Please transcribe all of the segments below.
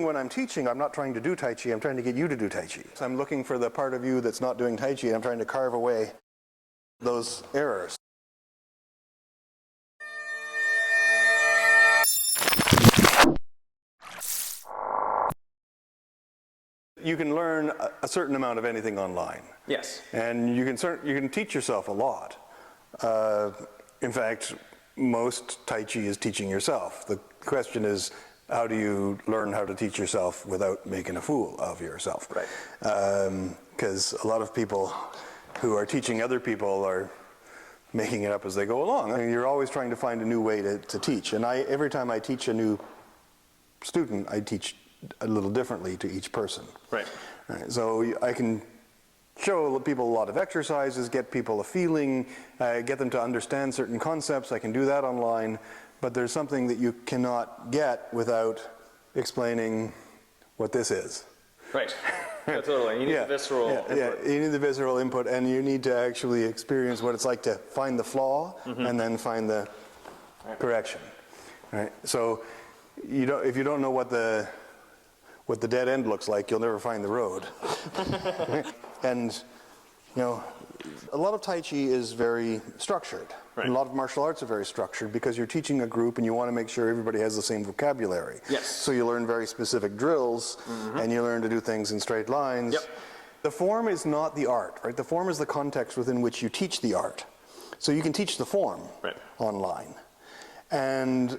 When I'm teaching, I'm not trying to do Tai Chi, I'm trying to get you to do Tai Chi. So I'm looking for the part of you that's not doing Tai Chi, and I'm trying to carve away those errors. You can learn a certain amount of anything online. Yes. And you can teach yourself a lot. In fact, most Tai Chi is teaching yourself. The question is, how do you learn how to teach yourself without making a fool of yourself? Right. Because a lot of people who are teaching other people are making it up as they go along. I mean, you're always trying to find a new way to teach. And every time I teach a new student, I teach a little differently to each person. Right. So I can show people a lot of exercises, get people a feeling, get them to understand certain concepts. I can do that online. But there's something that you cannot get without explaining what this is. Right. Yeah, totally. You need the visceral input. Yeah, you need the visceral input, and you need to actually experience what it's like to find the flaw and then find the correction. Right. So if you don't know what the dead end looks like, you'll never find the road. And a lot of Tai Chi is very structured. Right. A lot of martial arts are very structured because you're teaching a group and you want to make sure everybody has the same vocabulary. Yes. So you learn very specific drills and you learn to do things in straight lines. Yep. The form is not the art, right? The form is the context within which you teach the art. So you can teach the form online. And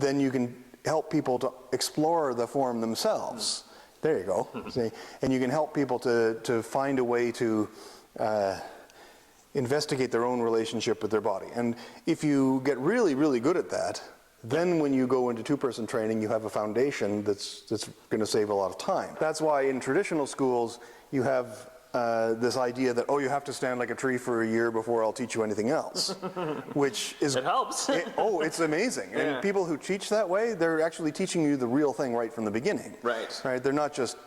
then you can help people to explore the form themselves. There you go. See? And you can help people to find a way to investigate their own relationship with their body. And if you get really, really good at that, then when you go into two-person training, you have a foundation that's going to save a lot of time. That's why in traditional schools, you have this idea that, oh, you have to stand like a tree for a year before I'll teach you anything else, which is... It helps. It's amazing. Yeah. And people who teach that way, they're actually teaching you the real thing right from the beginning. Right. Right? They're not just,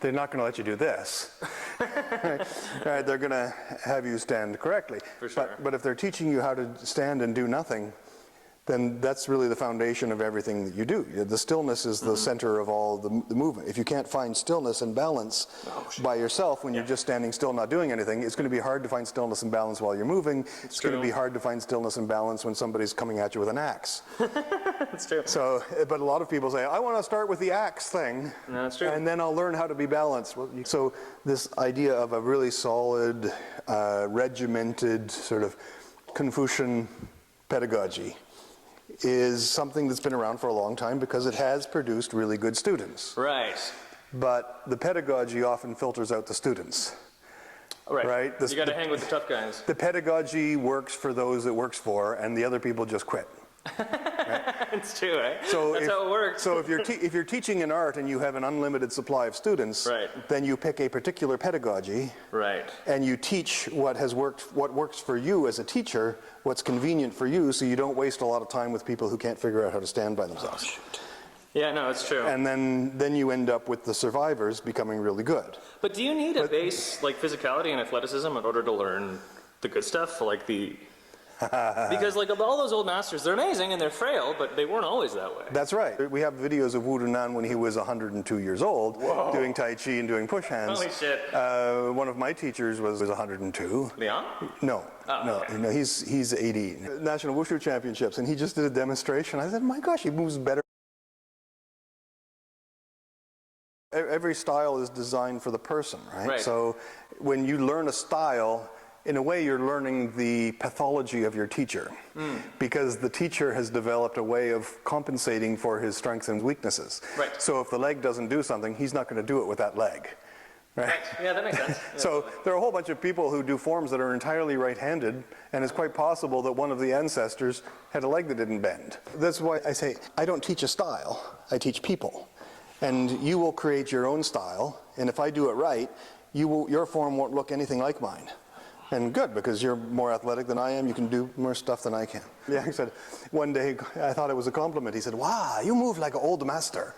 they're not going to let you do this. Right? They're going to have you stand correctly. For sure. But if they're teaching you how to stand and do nothing, then that's really the foundation of everything that you do. The stillness is the center of all the movement. If you can't find stillness and balance by yourself when you're just standing still not doing anything, it's going to be hard to find stillness and balance while you're moving. It's going to be hard to find stillness and balance when somebody's coming at you with an axe. That's true. So, but a lot of people say, I want to start with the axe thing, that's true. and then I'll learn how to be balanced. So this idea of a really solid, regimented, sort of Confucian pedagogy is something that's been around for a long time because it has produced really good students. Right. But the pedagogy often filters out the students. Right? You got to hang with the tough guys. The pedagogy works for those it works for, and the other people just quit. Right? It's true, right? So that's how it works. So if you're teaching an art and you have an unlimited supply of students, then you pick a particular pedagogy, and you teach what works for you as a teacher, what's convenient for you, so you don't waste a lot of time with people who can't figure out how to stand by themselves. Oh, shoot. Yeah, no, it's true. And then you end up with the survivors becoming really good. But do you need a base like physicality and athleticism in order to learn the good stuff, like the? Because like all those old masters, they're amazing and they're frail, but they weren't always that way. That's right. We have videos of Wu Dunan when he was 102 years old, doing Tai Chi and doing push hands. Holy shit. One of my teachers was 102. Leon? No. No, he's 80. National Wushu Championships, and he just did a demonstration. I said, my gosh, he moves better. Every style is designed for the person, right? So when you learn a style, in a way, you're learning the pathology of your teacher because the teacher has developed a way of compensating for his strengths and weaknesses. Right. So if the leg doesn't do something, he's not going to do it with that leg. Right? Yeah, that makes sense. Yeah. So there are a whole bunch of people who do forms that are entirely right-handed, and it's quite possible that one of the ancestors had a leg that didn't bend. That's why I say, I don't teach a style, I teach people. And you will create your own style, and if I do it right, your form won't look anything like mine. And good, because you're more athletic than I am, you can do more stuff than I can. Yeah, he said, one day, I thought it was a compliment. He said, wow, you move like an old master.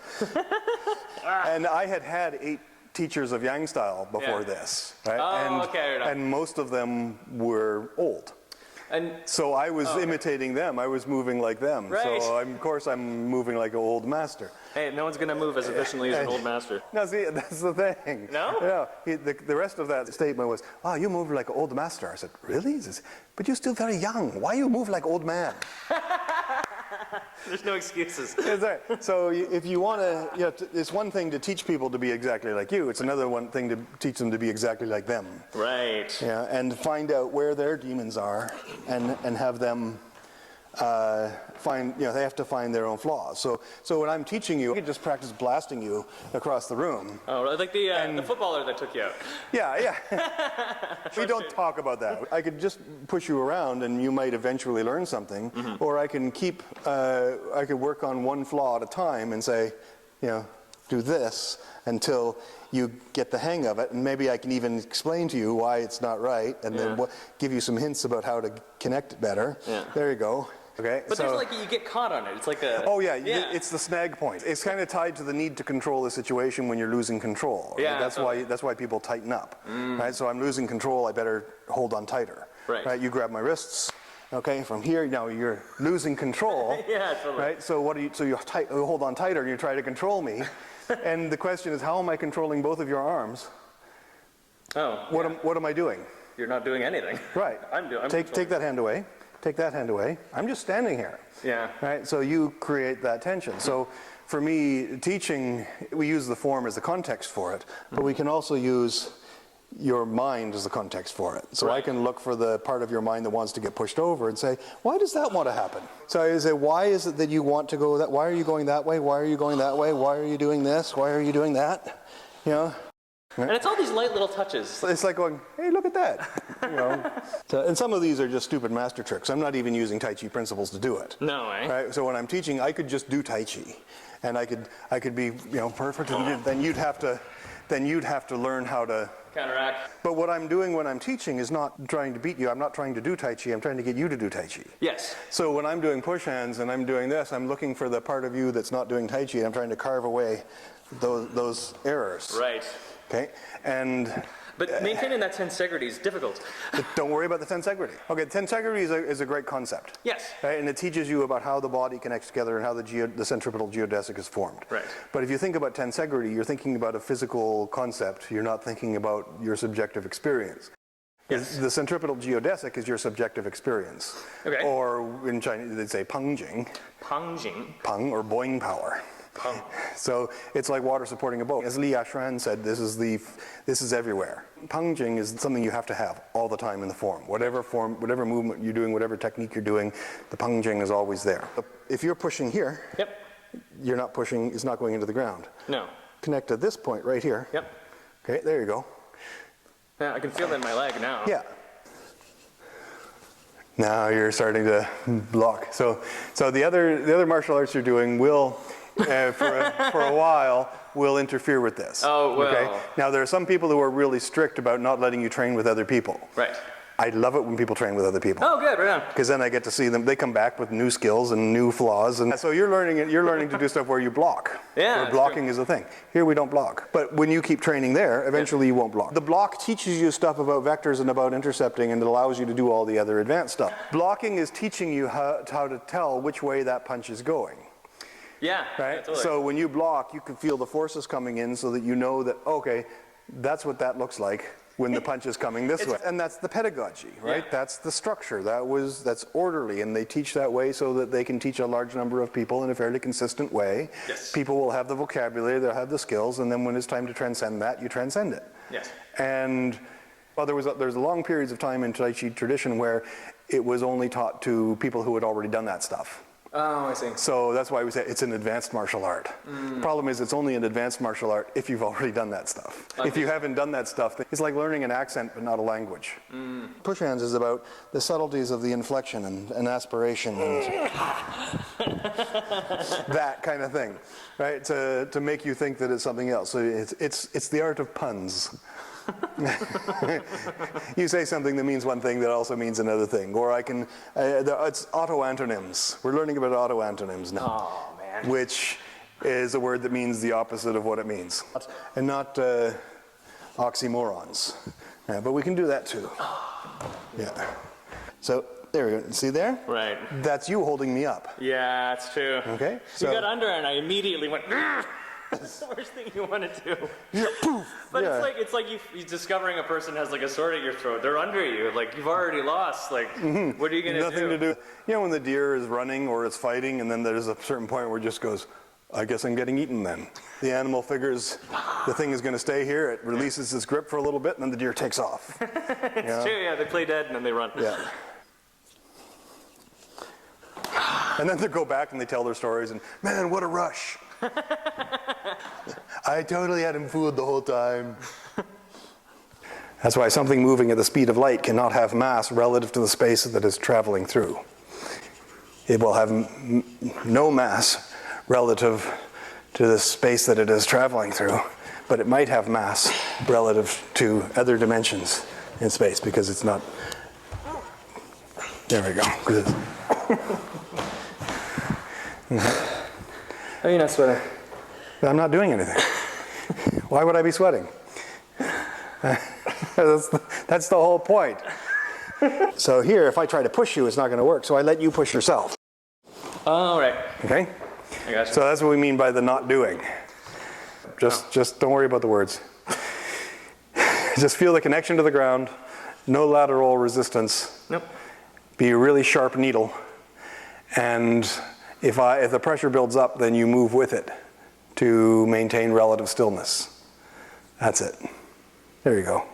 And I had 8 teachers of Yang style before this, right? Oh, okay, right. And most of them were old. And So I was imitating them. I was moving like them. Right. So of course I'm moving like an old master. hey, no one's gonna move as efficiently as an old master. No, see, that's the thing. No? Yeah. The rest of that statement was, "Oh, you move like an old master." I said, "Really?" He says, "But you're still very young. Why you move like old man?" There's no excuses. That's right. So if you want to, it's one thing to teach people to be exactly like you. It's another one thing to teach them to be exactly like them. Right. Yeah, and find out where their demons are, and have them find. They have to find their own flaws. So when I'm teaching you, I could just practice blasting you across the room. Oh, like the footballer that took you out. Yeah. We don't talk about that. I could just push you around, and you might eventually learn something, or I can I could work on one flaw at a time and say, do this until you get the hang of it, and maybe I can even explain to you why it's not right, and then give you some hints about how to connect it better. Yeah. There you go. Okay. But there's you get caught on it. It's like a. Oh yeah, it's the snag point. It's kind of tied to the need to control the situation when you're losing control. Right? Yeah. That's why people tighten up. Right. So I'm losing control. I better hold on tighter. Right. You grab my wrists. Okay. From here now you're losing control. Yeah, totally. Right. So what do you? So you hold on tighter and you try to control me. And the question is, how am I controlling both of your arms? Oh. What am I doing? You're not doing anything. Right. I'm take that hand away. Take that hand away. I'm just standing here. Yeah. Right? So you create that tension. So for me, teaching, we use the form as the context for it, but we can also use your mind as the context for it. So I can look for the part of your mind that wants to get pushed over and say, why does that want to happen? So I say, why is it that you want to go that? Why are you going that way? Why are you going that way? Why are you doing this? Why are you doing that? And it's all these light little touches. It's like going, hey, look at that. So, and some of these are just stupid master tricks. I'm not even using Tai Chi principles to do it. No way. Right? So when I'm teaching, I could just do Tai Chi, and I could be perfect. And then you'd have to learn how to counteract. But what I'm doing when I'm teaching is not trying to beat you. I'm not trying to do Tai Chi. I'm trying to get you to do Tai Chi. Yes. So when I'm doing push hands and I'm doing this, I'm looking for the part of you that's not doing Tai Chi. I'm trying to carve away those errors. Right. Okay, but maintaining that tensegrity is difficult. Don't worry about the tensegrity. Okay, tensegrity is a great concept. Yes. Right, and it teaches you about how the body connects together and how the centripetal geodesic is formed. Right. But if you think about tensegrity, you're thinking about a physical concept. You're not thinking about your subjective experience. Yes. The centripetal geodesic is your subjective experience. Okay. Or in Chinese, they'd say pangjing. Pangjing. Pang or boing power. So it's like water supporting a boat. As Li Yashuan said, this is everywhere. Pangjing is something you have to have all the time in the form, whatever movement you're doing, whatever technique you're doing, the pangjing is always there. If you're pushing here, you're not pushing, it's not going into the ground. No. Connect to this point right here. Yep. Okay, there you go. Yeah, I can feel it in my leg now. Yeah. Now you're starting to block. So the other martial arts you're doing will for a while will interfere with this. Oh, well. Okay? Now, there are some people who are really strict about not letting you train with other people. Right. I love it when people train with other people. Oh, good, right on. Because then I get to see them. They come back with new skills and new flaws, and so you're learning to do stuff where you block. Yeah, where blocking is a thing. Here we don't block. But when you keep training there, eventually you won't block. The block teaches you stuff about vectors and about intercepting, and it allows you to do all the other advanced stuff. Blocking is teaching you how to tell which way that punch is going. Yeah. Right? Totally. So when you block, you can feel the forces coming in so that you know that, okay, that's what that looks like when the punch is coming this way. And that's the pedagogy, right? Yeah. That's the structure. That's orderly, and they teach that way so that they can teach a large number of people in a fairly consistent way. Yes. People will have the vocabulary, they'll have the skills, and then when it's time to transcend that, you transcend it. Yes. And well, there's long periods of time in Tai Chi tradition where it was only taught to people who had already done that stuff. Oh, I see. So that's why we say it's an advanced martial art. The problem is it's only an advanced martial art if you've already done that stuff. If you haven't done that stuff, it's like learning an accent but not a language. Push hands is about the subtleties of the inflection and aspiration and that kind of thing, right? To make you think that it's something else. So it's the art of puns. You say something that means one thing that also means another thing. Or it's auto-antonyms. We're learning about auto-antonyms now. Oh, man. Which is a word that means the opposite of what it means. And not oxymorons. Yeah, but we can do that too. Yeah. So There we go. See there? Right. That's you holding me up. Yeah, that's true. Okay. You got under and I immediately went, that's the worst thing you want to do. Yeah, poof. But Yeah. it's like you discovering a person has like a sword at your throat. They're under you. Like you've already lost. Like what are you gonna Nothing to do. You know when the deer is running or it's fighting, and then there's a certain point where it just goes, I guess I'm getting eaten then. The animal figures the thing is going to stay here. It releases its grip for a little bit, and then the deer takes off. It's true. Yeah, they play dead and then they run. Yeah. And then they go back and they tell their stories, and man, what a rush. I totally had him fooled the whole time. That's why something moving at the speed of light cannot have mass relative to the space that it's traveling through. It will have no mass relative to the space that it is traveling through, but it might have mass relative to other dimensions in space because it's not. There we go. Oh, you're not sweating. I'm not doing anything. Why would I be sweating? That's the whole point. So here, if I try to push you, it's not going to work. So I let you push yourself. Oh, right. Okay? I got you. So that's what we mean by the not doing. Just don't worry about the words. Just feel the connection to the ground. No lateral resistance. Nope. Be a really sharp needle. And if the pressure builds up, then you move with it to maintain relative stillness. That's it. There you go.